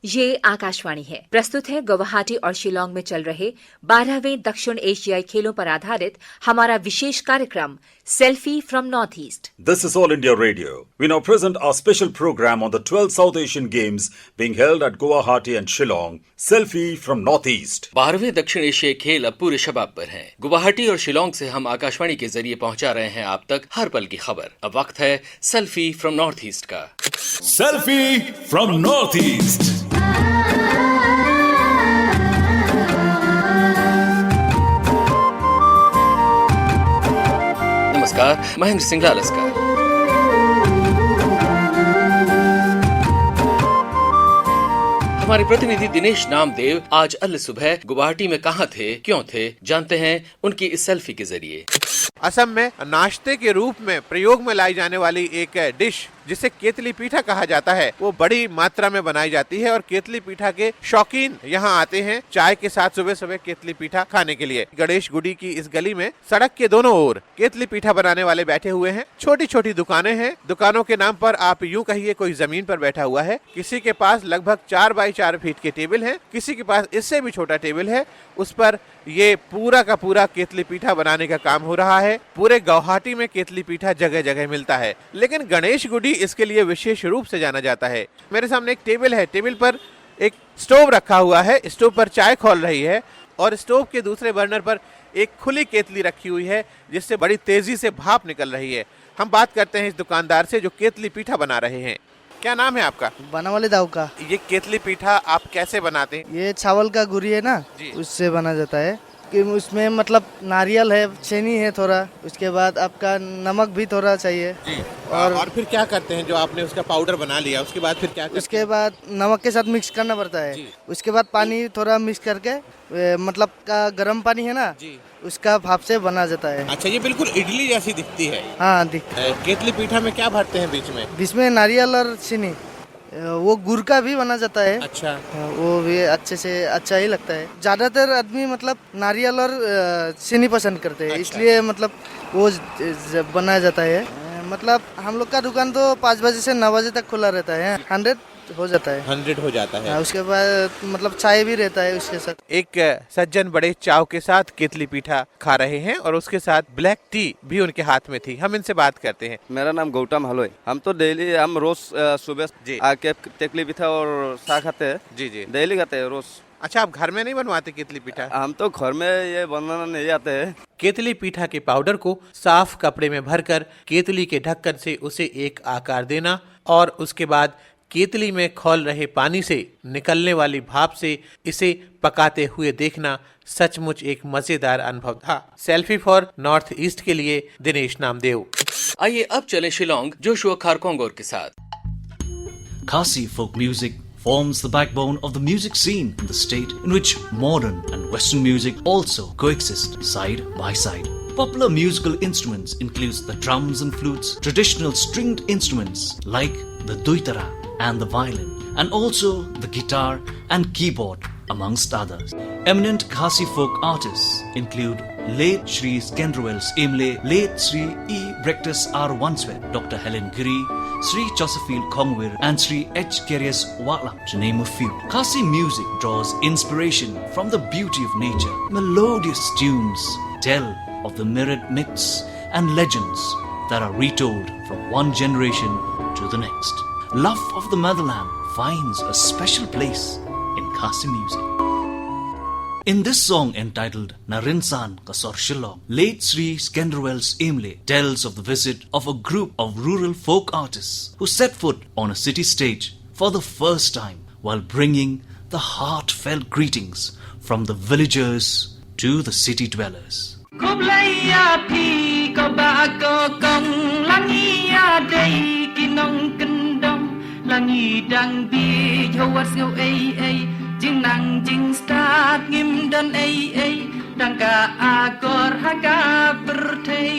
ये आकाशवाणी है। प्रस्तुत है गुवाहाटी और शिलोंग में चल रहे 12वें दक्षिण एशियाई खेलों पर आधारित हमारा विशेष कार्यक्रम selfie from north east. This is All India Radio. We now present our special program on the 12th South Asian Games being held at Guwahati and Shillong, Selfie from North East. 12वें दक्षिण एशियाई खेल अब पूरे शबाब पर हैं। गुवाहाटी और शिलोंग से हम आकाशवाणी के जरिए पहुंचा रहे हैं आप तक हर पल की खबर। अब वक्त है सेल्फी फ्रॉम नॉर्थ ईस्ट का। Selfie from North East. नमस्कार, महेंद्र सिंह लालस्कर। हमारे प्रतिनिधि दिनेश नामदेव आज अल सुबह गुवाहाटी में कहां थे, क्यों थे, जानते हैं उनकी इस सेल्फी के जरिए। असम में नाश्ते के रूप में प्रयोग में लाई जाने वाली एक डिश जिसे केतली पीठा कहा जाता है, वो बड़ी मात्रा में बनाई जाती है और केतली पीठा के शौकीन यहाँ आते हैं चाय के साथ सुबह सुबह केतली पीठा खाने के लिए। गणेश गुडी की इस गली में सड़क के दोनों ओर केतली पीठा बनाने वाले बैठे हुए हैं। छोटी छोटी दुकानें हैं। दुकानों के नाम पर आप यूं कहिए कोई जमीन पर बैठा हुआ है। किसी के पास लगभग 4 बाई 4 फीट के टेबल है, किसी के पास इससे भी छोटा टेबल है। उस पर ये पूरा का पूरा केतली पीठा बनाने का काम हो रहा है। पूरे गुवाहाटी में केतली पीठा जगह जगह मिलता है, लेकिन गणेश गुडी इसके लिए विशेष रूप से जाना जाता है। मेरे सामने एक टेबल है, टेबल पर एक स्टोव रखा हुआ है, स्टोव पर चाय खौल रही है और स्टोव के दूसरे बर्नर पर एक खुली केतली रखी हुई है जिससे बड़ी तेजी से भाप निकल रही है। हम बात करते हैं इस दुकानदार से जो केतली पीठा बना रहे हैं। क्या नाम है आपका? बनावाले दाव का। ये केतली पीठा आप कैसे बनाते हैं? ये चावल का गुरी है ना, उससे बना जाता है कि उसमें मतलब नारियल है, चीनी है थोड़ा, उसके बाद आपका नमक भी थोड़ा चाहिए जी। और फिर क्या करते हैं? जो आपने उसका पाउडर बना लिया उसके बाद फिर क्या करते हैं? उसके बाद नमक के साथ मिक्स करना पड़ता है। उसके बाद पानी थोड़ा मिक्स करके मतलब का गर्म पानी है ना जी, उसका भाप से बना जाता है। अच्छा, ये बिल्कुल इडली जैसी दिखती है। हाँ, दिखती है। केतली पीठा में क्या भरते हैं बीच में? बीच में नारियल और चीनी, वो गुड़ का भी बना जाता है। अच्छा, वो भी अच्छे से अच्छा ही लगता है। ज्यादातर आदमी मतलब नारियल और चीनी पसंद करते हैं। अच्छा। इसलिए मतलब वो बनाया जाता है। मतलब हम लोग का दुकान तो 5 बजे से 9 बजे तक खुला रहता है। 100 हो जाता है। 100 हो जाता है। उसके बाद मतलब चाय भी रहता है उसके साथ। एक सज्जन बड़े चाव के साथ केतली पीठा खा रहे हैं और उसके साथ ब्लैक टी भी उनके हाथ में थी। हम इनसे बात करते हैं। मेरा नाम गौतम हलोय। हम तो डेली हम रोज सुबह आके केतली पीठा और चाय खाते हैं। जी जी, डेली खाते हैं रोज। अच्छा, आप घर में नहीं बनवाते केतली पीठा? हम तो घर में ये बनाना नहीं आते हैं। केतली पीठा के पाउडर को साफ कपड़े में भरकर केतली के ढक्कन से उसे एक आकार देना और उसके बाद केतली में खौल रहे पानी से निकलने वाली भाप से इसे पकाते हुए देखना सचमुच एक मजेदार अनुभव था। सेल्फी फॉर नॉर्थ ईस्ट के लिए दिनेश नामदेव। आइए अब चले शिलोंग जोशुआ खारकोंगोर के साथ। Khasi folk music forms the backbone of the music scene in the state, in which modern and Western music also coexist side by side. Popular musical instruments include the drums and flutes, traditional stringed instruments like the duitara and the violin, and also the guitar and keyboard, amongst others. Eminent Khasi folk artists include late Sri Skendruels Imle, late Sri E. Brectus R. Wanswet, Dr. Helen Giri, Sri Josephine Kongwir, and Sri H. Kerias Watlam, to name a few. Khasi music draws inspiration from the beauty of nature. Melodious tunes tell of the myriad myths and legends that are retold from one generation to the next. Love of the motherland finds a special place in Khasi music. In this song entitled Narinsan Kasor Shillong, late Sri Skendruels Imle tells of the visit of a group of rural folk artists who set foot on a city stage for the first time while bringing the heartfelt greetings from the villagers to the city dwellers. Jing nang jing start ngim dan dangka agor haga bertei.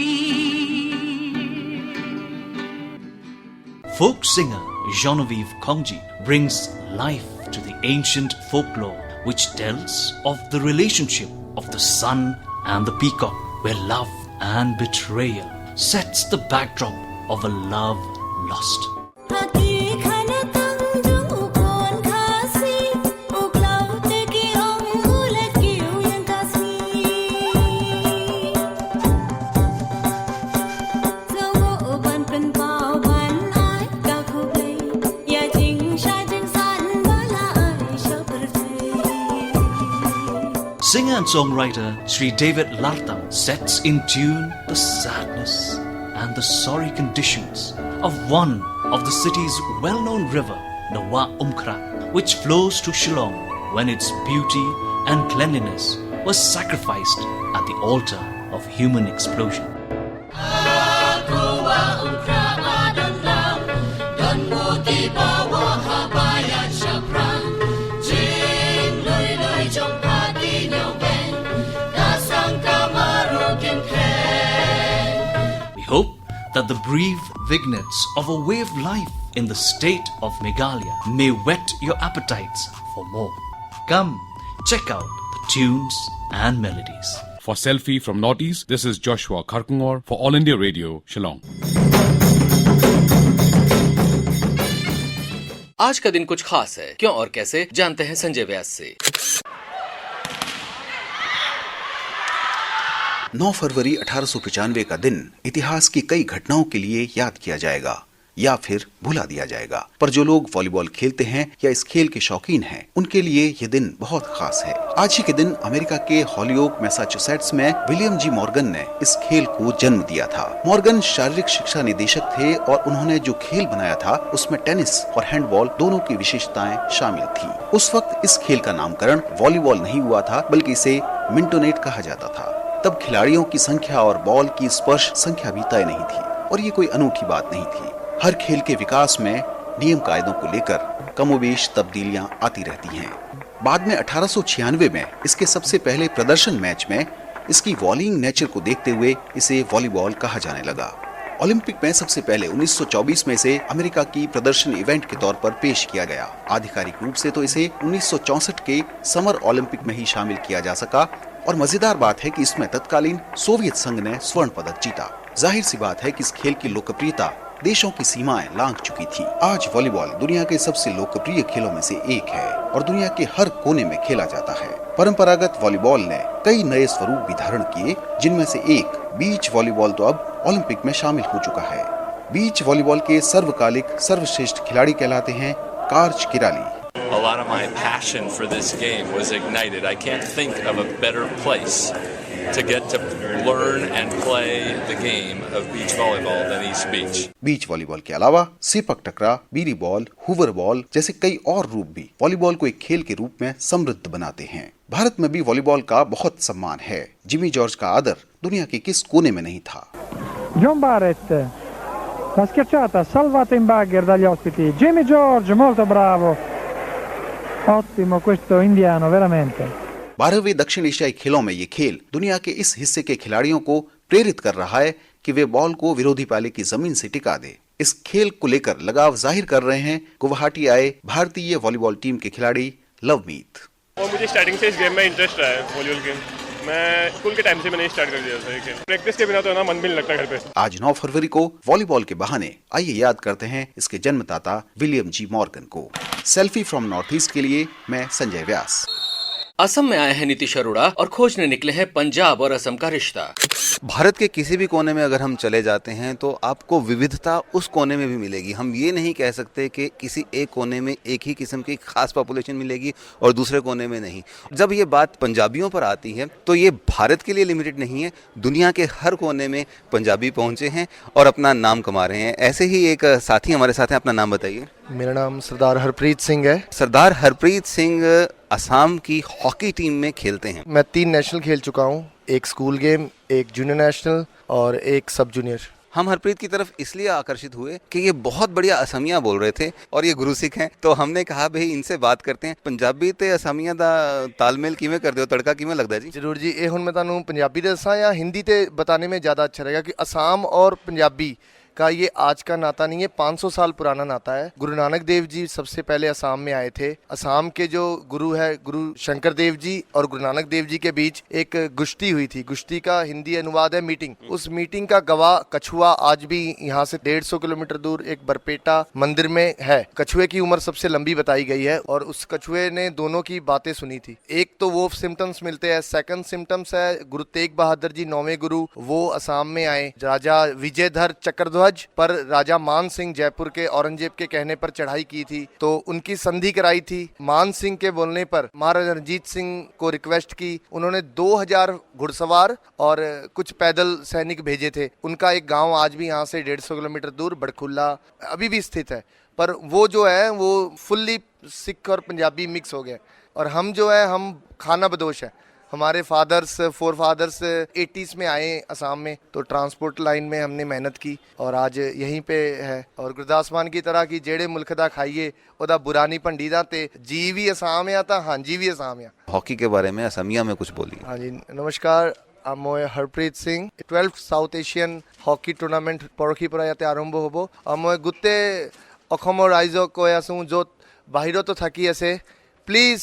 Folk singer Genevieve Kongji brings life to the ancient folklore which tells of the relationship of the sun and the peacock, where love and betrayal sets the backdrop of a love lost. Hati khana tang jung ukon khasi singer and songwriter Sri David Lartam sets in tune the sadness and the sorry conditions of one of the city's well-known river, Nawa Umkhra, which flows to Shillong when its beauty and cleanliness was sacrificed at the altar of human explosion. We hope that the brief vignettes of a way of life in the state of Meghalaya may whet your appetites for more. Come, check out the tunes and melodies. For Selfie from Northeast, this is Joshua Kharkungor for All India Radio, Shillong. आज का दिन कुछ खास है, क्यों और कैसे जानते हैं संजय व्यास से। 9 फरवरी 1895 का दिन इतिहास की कई घटनाओं के लिए याद किया जाएगा या फिर भुला दिया जाएगा, पर जो लोग वॉलीबॉल खेलते हैं या इस खेल के शौकीन हैं, उनके लिए ये दिन बहुत खास है। आज ही के दिन अमेरिका के हॉलियोक मैसाचुसेट्स में विलियम जी मॉर्गन ने इस खेल को जन्म दिया था। मॉर्गन शारीरिक शिक्षा निदेशक थे और उन्होंने जो खेल बनाया था उसमें टेनिस और हैंडबॉल दोनों की विशेषताएं शामिल थी। उस वक्त इस खेल का नामकरण वॉलीबॉल नहीं हुआ था, बल्कि इसे मिंटोनेट कहा जाता था। तब खिलाड़ियों की संख्या और बॉल की स्पर्श संख्या भी तय नहीं थी और ये कोई अनूठी बात नहीं थी। हर खेल के विकास में नियम कायदों को लेकर कमोबेश तब्दीलियां आती रहती हैं। बाद में 1896 में इसके सबसे पहले प्रदर्शन मैच में इसकी वॉलिंग नेचर को देखते हुए इसे वॉलीबॉल कहा जाने लगा। ओलंपिक में सबसे पहले 1924 में इसे अमेरिका की प्रदर्शन इवेंट के तौर पर पेश किया गया। आधिकारिक रूप से तो इसे 1964 के समर ओलंपिक में ही शामिल किया जा सका और मजेदार बात है कि इसमें तत्कालीन सोवियत संघ ने स्वर्ण पदक जीता। जाहिर सी बात है कि इस खेल की लोकप्रियता देशों की सीमाएं लांघ चुकी थी। आज वॉलीबॉल दुनिया के सबसे लोकप्रिय खेलों में से एक है और दुनिया के हर कोने में खेला जाता है। परंपरागत वॉलीबॉल ने कई नए स्वरूप भी धारण किए, जिनमें से एक बीच वॉलीबॉल तो अब ओलंपिक में शामिल हो चुका है। बीच वॉलीबॉल के सर्वकालिक सर्वश्रेष्ठ खिलाड़ी कहलाते हैं कार्च किराली। A lot of my passion for this game was ignited. I can't think of a better place to get to learn and play the game of beach volleyball than East Beach. Beach volleyball के अलावा sepak टकरा, बीरी ball, हुवर ball जैसे कई और रूप भी volleyball को एक खेल के रूप में समृद्ध बनाते हैं। भारत में भी वॉलीबॉल का बहुत सम्मान है। जिमी जॉर्ज का आदर दुनिया के किस कोने में नहीं था। John Barrett, la schiacciata salvata in bagger dagli ospiti. Jimmy George, molto bravo. Ottimo questo indiano, veramente. 12वें दक्षिण एशियाई खेलों में ये खेल दुनिया के इस हिस्से के खिलाड़ियों को प्रेरित कर रहा है कि वे बॉल को विरोधी पाले की जमीन से टिका दे। इस खेल को लेकर लगाव जाहिर कर रहे हैं गुवाहाटी आए भारतीय वॉलीबॉल टीम के खिलाड़ी लवमीत। मुझे स्टार्टिंग से इस गेम में इंटरेस्ट रहा है वॉलीबॉल गेम। मैं स्कूल के टाइम से मैंने स्टार्ट कर दिया था ये खेल। प्रैक्टिस के बिना तो ना मन भी नहीं लगता घर पे। आज 9 फरवरी को वॉलीबॉल के बहाने आइए याद करते हैं इसके जन्मदाता विलियम जी मॉर्गन को। सेल्फी फ्रॉम नॉर्थ ईस्ट के लिए मैं संजय व्यास। असम में आए हैं नीतीश अरोड़ा और खोजने निकले हैं पंजाब और असम का रिश्ता। भारत के किसी भी कोने में अगर हम चले जाते हैं तो आपको विविधता उस कोने में भी मिलेगी। हम ये नहीं कह सकते कि किसी एक कोने में एक ही किस्म की खास पॉपुलेशन मिलेगी और दूसरे कोने में नहीं। जब ये बात पंजाबियों पर आती है तो ये भारत के लिए लिमिटेड नहीं है, दुनिया के हर कोने में पंजाबी पहुंचे हैं और अपना नाम कमा रहे हैं। ऐसे ही एक साथी हमारे साथ हैं, अपना नाम बताइए। मेरा नाम सरदार हरप्रीत सिंह है। सरदार हरप्रीत सिंह असम की हॉकी टीम में खेलते हैं। मैं 3 नेशनल खेल चुका हूँ, एक स्कूल गेम, एक जूनियर नेशनल और एक सब जूनियर। हम हरप्रीत की तरफ इसलिए आकर्षित हुए कि ये बहुत बढ़िया असमिया बोल रहे थे और ये गुरु सिख हैं, तो हमने कहा भाई इनसे बात करते हैं। पंजाबी ते असमिया दा तालमेल किवें करदे हो, तड़का किवें लगदा जी? जरूर जी, ये हुण मैं तुहानूं पंजाबी दे दसां या हिंदी ते बताने में ज़्यादा अच्छा रहेगा कि असम और पंजाबी का ये आज का नाता नहीं है, 500 साल पुराना नाता है। गुरु नानक देव जी सबसे पहले असम में आए थे। असम के जो गुरु है गुरु शंकर देव जी और गुरु नानक देव जी के बीच एक गुश्ती हुई थी। गुश्ती का हिंदी अनुवाद है मीटिंग। उस मीटिंग का गवाह कछुआ आज भी यहाँ से 150 किलोमीटर दूर एक बरपेटा मंदिर में है। कछुए की उम्र सबसे लंबी बताई गई है और उस कछुए ने दोनों की बातें सुनी थी। एक तो वो सिम्टम्स मिलते हैं, सेकंड सिम्टम्स है गुरु तेग बहादुर जी 9वें गुरु, वो असम में आए। राजा विजयधर चक्रध्वज ध्वज पर राजा मान सिंह जयपुर के औरंगजेब के कहने पर चढ़ाई की थी, तो उनकी संधि कराई थी। मान सिंह के बोलने पर महाराजा रणजीत सिंह को रिक्वेस्ट की, उन्होंने 2000 घुड़सवार और कुछ पैदल सैनिक भेजे थे। उनका एक गांव आज भी यहाँ से 150 किलोमीटर दूर बड़खुल्ला अभी भी स्थित है, पर वो जो है वो फुल्ली सिख और पंजाबी मिक्स हो गए। और हम जो है हम खाना बदोश है। हमारे फोर फादर्स 80s में आए असम में, तो ट्रांसपोर्ट लाइन में हमने मेहनत की और आज यहीं पे है। और गुरदास मान की तरह की जेड़े मुल्क दा खाइए ओदा बुरा नहीं भंडी दा, ते जी भी असम या ता हाँ जी भी असम या। हॉकी के बारे में असमिया में कुछ बोलिए। हाँ जी, नमस्कार। मैं Harpreet Singh. 12th south Asian hockey tournament পৰহিপৰা ইয়াতে আৰম্ভ হ'ব। মই গোটেই অসমৰ ৰাইজক কৈ আছোঁ য'ত বাহিৰতো থাকি আছে, প্লিজ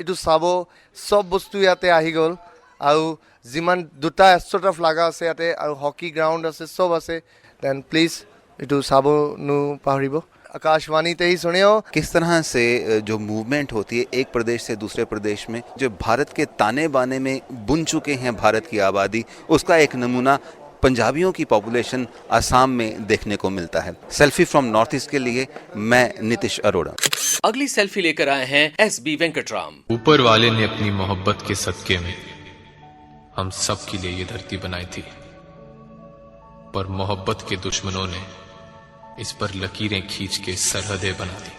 এইটো চাব। চব বস্তু ইয়াতে আহি গ'ল আৰু যিমান দুটা এষ্ট্ৰ'টাফ লগা আছে ইয়াতে আৰু হকি গ্ৰাউণ্ড আছে, চব আছে। দেন প্লিজ এইটো চাব পাহৰিব। आकाशवाणी ते ही सुनियो। किस तरह से जो मूवमेंट होती है एक प्रदेश से दूसरे प्रदेश में, जो भारत के ताने बाने में बुन चुके हैं भारत की आबादी, उसका एक नमूना पंजाबियों की पॉपुलेशन असम में देखने को मिलता है। सेल्फी फ्रॉम नॉर्थ ईस्ट के लिए मैं नितिश अरोड़ा। अगली सेल्फी लेकर आए हैं SB वेंकटराम। ऊपर वाले ने अपनी मोहब्बत के सदके में हम सब के लिए ये धरती बनाई थी, पर मोहब्बत के दुश्मनों ने इस पर लकीरें खींच के सरहदें बना दी।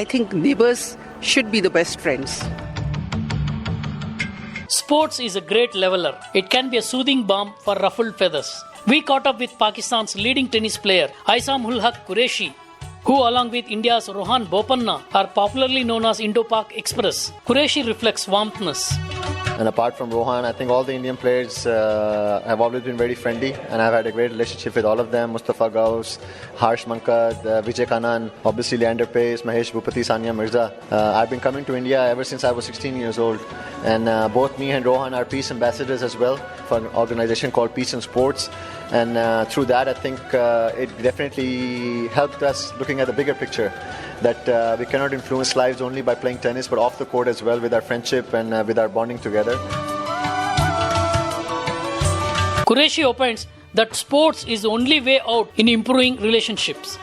I think neighbors should be the best friends. Sports is a great leveler. It can be a soothing balm for ruffled feathers. We caught up with Pakistan's leading tennis player Aisam ul Haq Qureshi, who along with India's Rohan Bopanna are popularly known as Indo-Pak Express. Qureshi reflects warmthness. And apart from Rohan, I think all the Indian players have always been very friendly, and I've had a great relationship with all of them. Mustafa Ghaus, Harsh Mankad, Vijay Kannan, obviously Leander Paes, Mahesh Bhupati, Sania Mirza. I've been coming to India ever since I was 16 years old, and both me and Rohan are peace ambassadors as well for an organization called Peace in Sports. And through that, I think it definitely helped us looking at the bigger picture, that we cannot influence lives only by playing tennis, but off the court as well with our friendship and with our bonding together. Qureshi opines that sports is the only way out in improving relationships.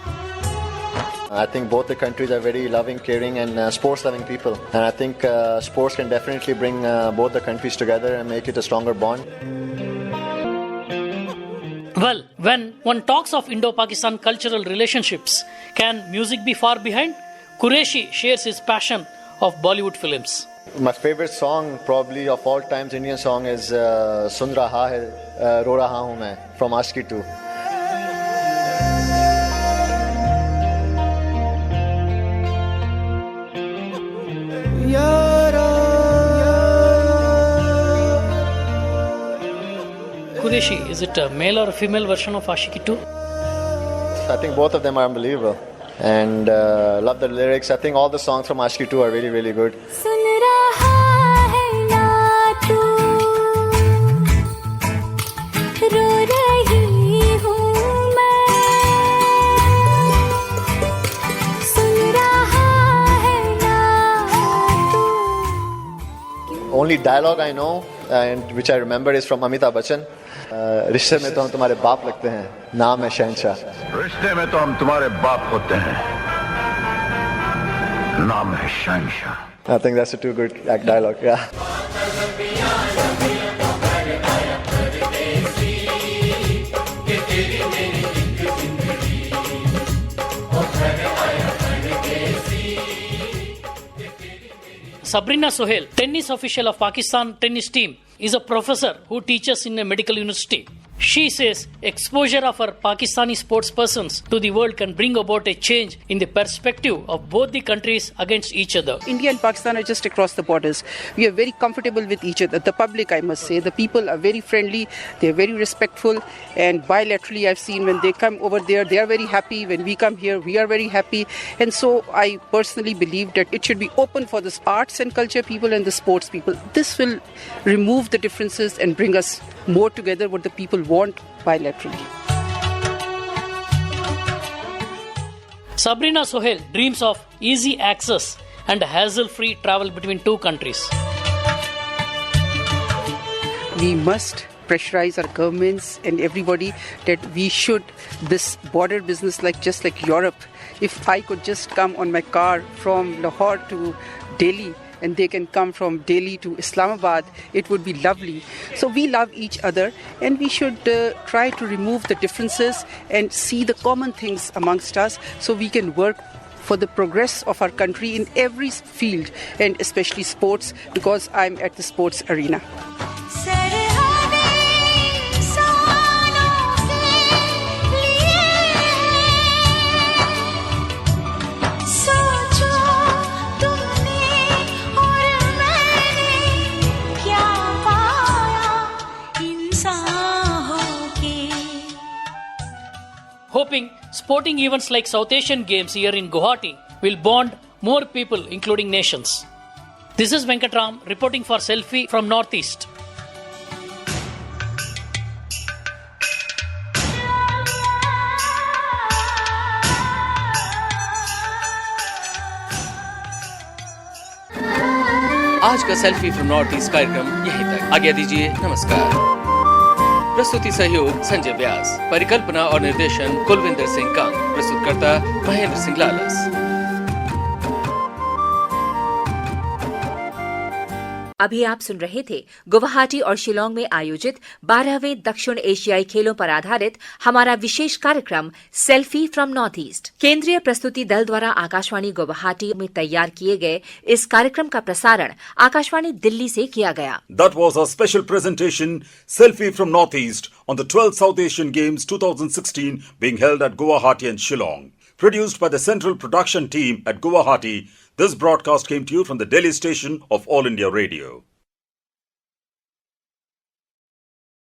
I think both the countries are very loving, caring and sports-loving people. And I think sports can definitely bring both the countries together and make it a stronger bond. Well, when one talks of Indo-Pakistan cultural relationships, can music be far behind? Qureshi shares his passion of Bollywood films. My favorite song probably of all times Indian song is Sun Raha Hai, Ro Raha Hoon Main from Ashki 2. Qureshi, is it a male or a female version of Ashiki 2? I think both of them are unbelievable, and love the lyrics. I think all the songs from Ashiki 2 are really, really good. Only dialogue I know and which I remember is from Amitabh Bachchan. रिश्ते में तो हम तुम्हारे बाप लगते हैं, नाम है शहंशाह. रिश्ते में तो हम तुम्हारे बाप होते हैं, नाम है शहंशाह. I think that's a too good dialogue. Yeah. Sabrina Sohail, tennis official of Pakistan tennis team, is a professor who teaches in a medical university. She says exposure of our Pakistani sportspersons to the world can bring about a change in the perspective of both the countries against each other. India and Pakistan are just across the borders. We are very comfortable with each other. The public, I must say, the people are very friendly, they are very respectful, and bilaterally I've seen when they come over there, they are very happy. When we come here, we are very happy. And so I personally believe that it should be open for the arts and culture people and the sports people. This will remove the differences and bring us more together what the people want bilaterally. Sabrina Sohail dreams of easy access and hassle-free travel between two countries. We must pressurize our governments and everybody that we should, this border business just like Europe, if I could just come on my car from Lahore to Delhi and they can come from Delhi to Islamabad, it would be lovely. So we love each other and we should try to remove the differences and see the common things amongst us so we can work for the progress of our country in every field and especially sports, because I'm at the sports arena. Hoping sporting events like South Asian Games here in Guwahati will bond more people, including nations. This is Venkatram reporting for Selfie from Northeast. आज का selfie from north east कार्यक्रम यहीं तक। आज्ञा दीजिए, नमस्कार। प्रस्तुति सहयोग संजय व्यास, परिकल्पना और निर्देशन कुलविंदर सिंह कांग, प्रस्तुतकर्ता महेंद्र सिंह लालस। अभी आप सुन रहे थे गुवाहाटी और शिलोंग में आयोजित 12वें दक्षिण एशियाई खेलों पर आधारित हमारा विशेष कार्यक्रम सेल्फी फ्रॉम नॉर्थ ईस्ट। केंद्रीय प्रस्तुति दल द्वारा आकाशवाणी गुवाहाटी में तैयार किए गए इस कार्यक्रम का प्रसारण आकाशवाणी दिल्ली से किया गया। That was a special presentation, Selfie from Northeast, on the 12th South Asian Games 2016 being held at Guwahati and Shillong. Produced by the Central Production Team at Guwahati, this broadcast came to you from the Delhi station of All India Radio.